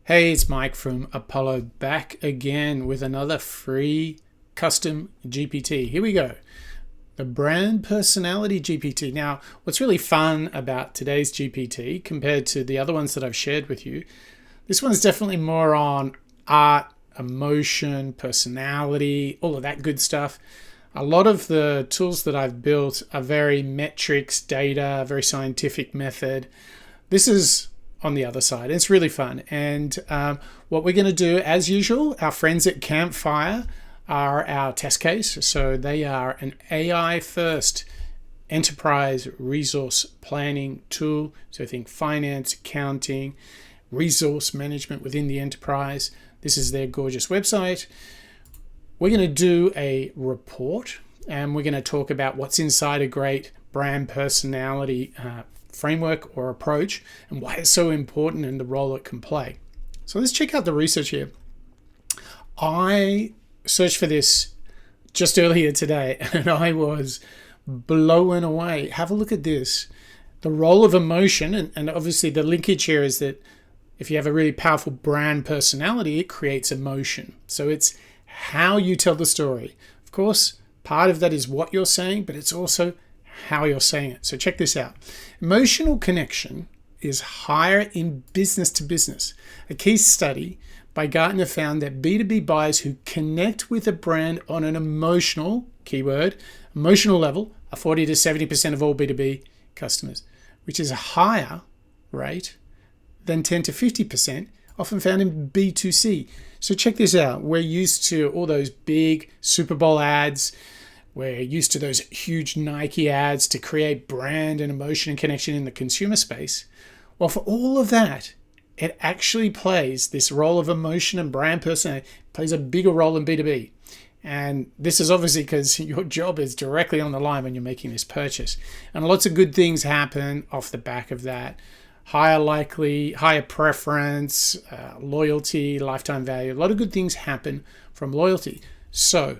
Hey, it's Mike from Apollo back again with another free custom GPT. Here we go. The brand personality GPT. Now, what's really fun about today's GPT compared to the other ones that I've shared with you, this one's definitely more on art, emotion, personality, all of that good stuff. A lot of the tools that I've built are very metrics, data, very scientific method. This is on the other side. It's really fun. And what we're going to do, as usual, our friends at Campfire are our test case. So they are an AI-first enterprise resource planning tool. So think finance, accounting, resource management within the enterprise. This is their gorgeous website. We're going to do a report and we're going to talk about what's inside a great brand personality framework or approach and why it's so important and the role it can play. So let's check out the research here. I searched for this just earlier today and I was blown away. Have a look at this. The role of emotion, and obviously the linkage here is that if you have a really powerful brand personality, it creates emotion. So it's how you tell the story. Of course, part of that is what you're saying, but it's also how you're saying it. So check this out. Emotional connection is higher in business to business. A key study by Gartner found that B2B buyers who connect with a brand on an emotional, keyword, emotional level are 40 to 70% of all B2B customers, which is a higher rate than 10 to 50% often found in B2C. So check this out. We're used to all those big Super Bowl ads. We're used to those huge Nike ads to create brand and emotion and connection in the consumer space. Well, for all of that, it actually plays this role of emotion and brand personality, plays a bigger role in B2B. And this is obviously because your job is directly on the line when you're making this purchase. And lots of good things happen off the back of that. Higher preference, loyalty, lifetime value. A lot of good things happen from loyalty. So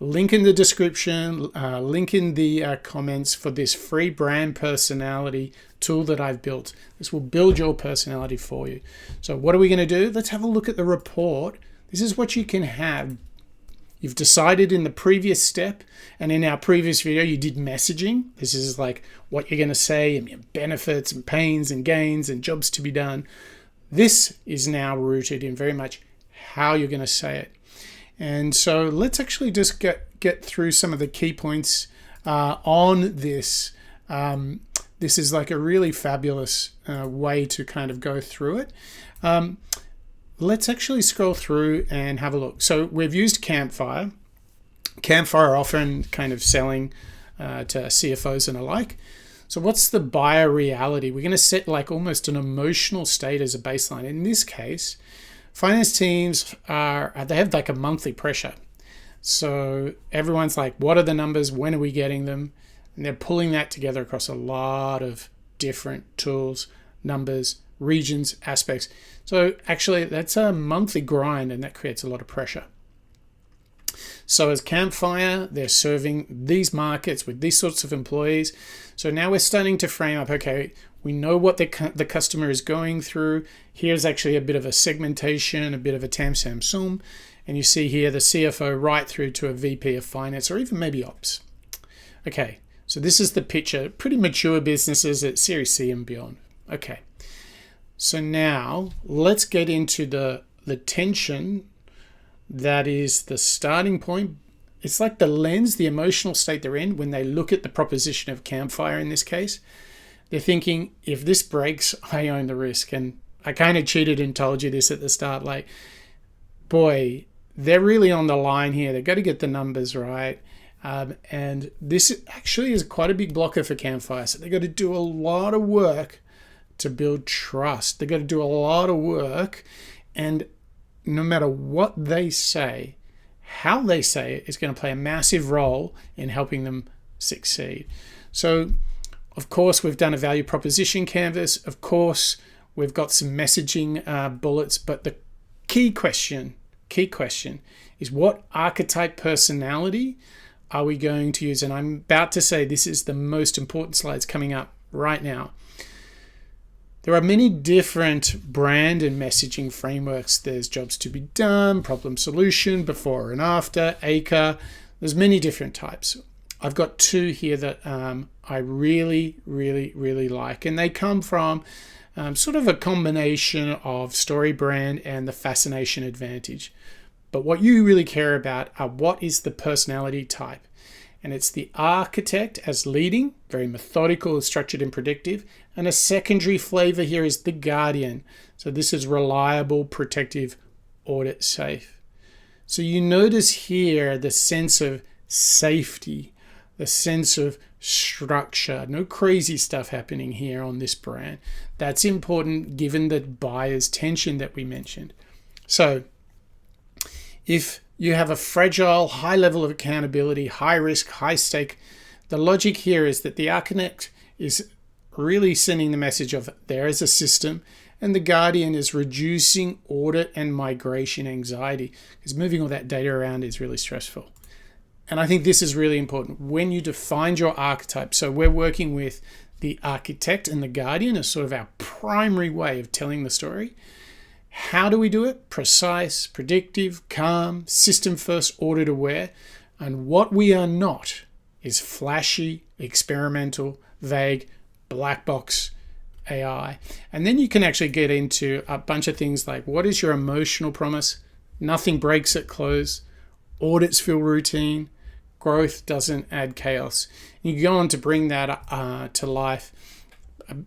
link in the description, link in the comments for this free brand personality tool that I've built. This will build your personality for you. So what are we going to do? Let's have a look at the report. This is what you can have. You've decided in the previous step, and in our previous video, you did messaging. This is like what you're going to say, and benefits and pains and gains and jobs to be done. This is now rooted in very much how you're going to say it. And so let's actually just get through some of the key points on this. This is like a really fabulous way to kind of go through it. Let's actually scroll through and have a look. So we've used Campfire. Campfire are often kind of selling to CFOs and alike. So what's the buyer reality? We're going to set like almost an emotional state as a baseline. In this case, finance teams they have like a monthly pressure. So everyone's like, what are the numbers? When are we getting them? And they're pulling that together across a lot of different tools, numbers, regions, aspects. So actually that's a monthly grind and that creates a lot of pressure. So as Campfire, they're serving these markets with these sorts of employees. So now we're starting to frame up, okay, we know what the customer is going through. Here's actually a bit of a segmentation, a bit of a tam sam sum. And you see here the CFO right through to a VP of finance or even maybe ops. Okay, so this is the picture. Pretty mature businesses at Series C and beyond. Okay. So now let's get into the tension that is the starting point. It's like the lens, the emotional state they're in when they look at the proposition of Campfire in this case. They're thinking, if this breaks, I own the risk. And I kind of cheated and told you this at the start. Like, boy, they're really on the line here. They've got to get the numbers right. And this actually is quite a big blocker for Campfire. So they've got to do a lot of work to build trust. They've got to do a lot of work, and no matter what they say, how they say it is going to play a massive role in helping them succeed. So, of course, we've done a value proposition canvas. Of course, we've got some messaging bullets, but the key question is what archetype personality are we going to use? And I'm about to say this is the most important slides coming up right now. There are many different brand and messaging frameworks. There's jobs to be done, problem solution, before and after, ACRE. There's many different types. I've got two here that I really like, and they come from sort of a combination of story brand and the fascination advantage. But what you really care about are what is the personality type. And it's the architect as leading, very methodical, structured and predictive. And a secondary flavor here is the guardian. So this is reliable, protective, audit safe. So you notice here the sense of safety, the sense of structure, no crazy stuff happening here on this brand. That's important given the buyer's tension that we mentioned. So if you have a fragile, high level of accountability, high risk, high stake, the logic here is that the architect is really sending the message of there is a system, and the guardian is reducing audit and migration anxiety, because moving all that data around is really stressful. And I think this is really important when you define your archetype. So we're working with the architect and the guardian as sort of our primary way of telling the story. How do we do it? Precise, predictive, calm, system first, audit aware. And what we are not is flashy, experimental, vague, black box AI. And then you can actually get into a bunch of things like, what is your emotional promise? Nothing breaks at close. Audits feel routine. Growth doesn't add chaos. You can go on to bring that to life,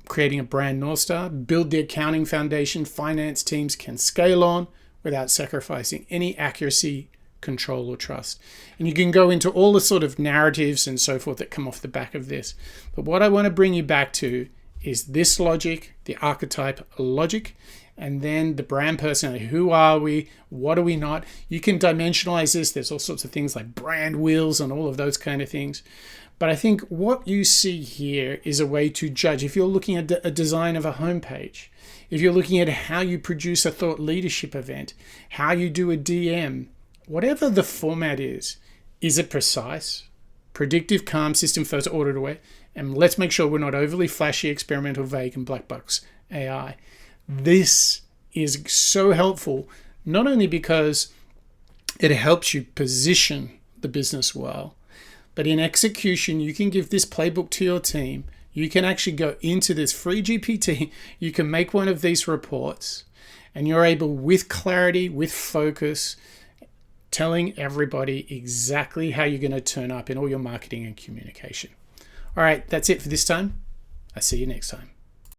creating a brand North Star, build the accounting foundation finance teams can scale on without sacrificing any accuracy, control, or trust. And you can go into all the sort of narratives and so forth that come off the back of this. But what I want to bring you back to is this logic, the archetype logic, and then the brand personality. Who are we? What are we not? You can dimensionalize this. There's all sorts of things like brand wheels and all of those kind of things. But I think what you see here is a way to judge. If you're looking at a design of a homepage, if you're looking at how you produce a thought leadership event, how you do a DM, whatever the format is it precise, predictive, calm, system first, audit aware? And let's make sure we're not overly flashy, experimental, vague, and black box AI. This is so helpful, not only because it helps you position the business well, but in execution, you can give this playbook to your team. You can actually go into this free GPT. You can make one of these reports, and you're able, with clarity, with focus, telling everybody exactly how you're going to turn up in all your marketing and communication. All right, that's it for this time. I'll see you next time.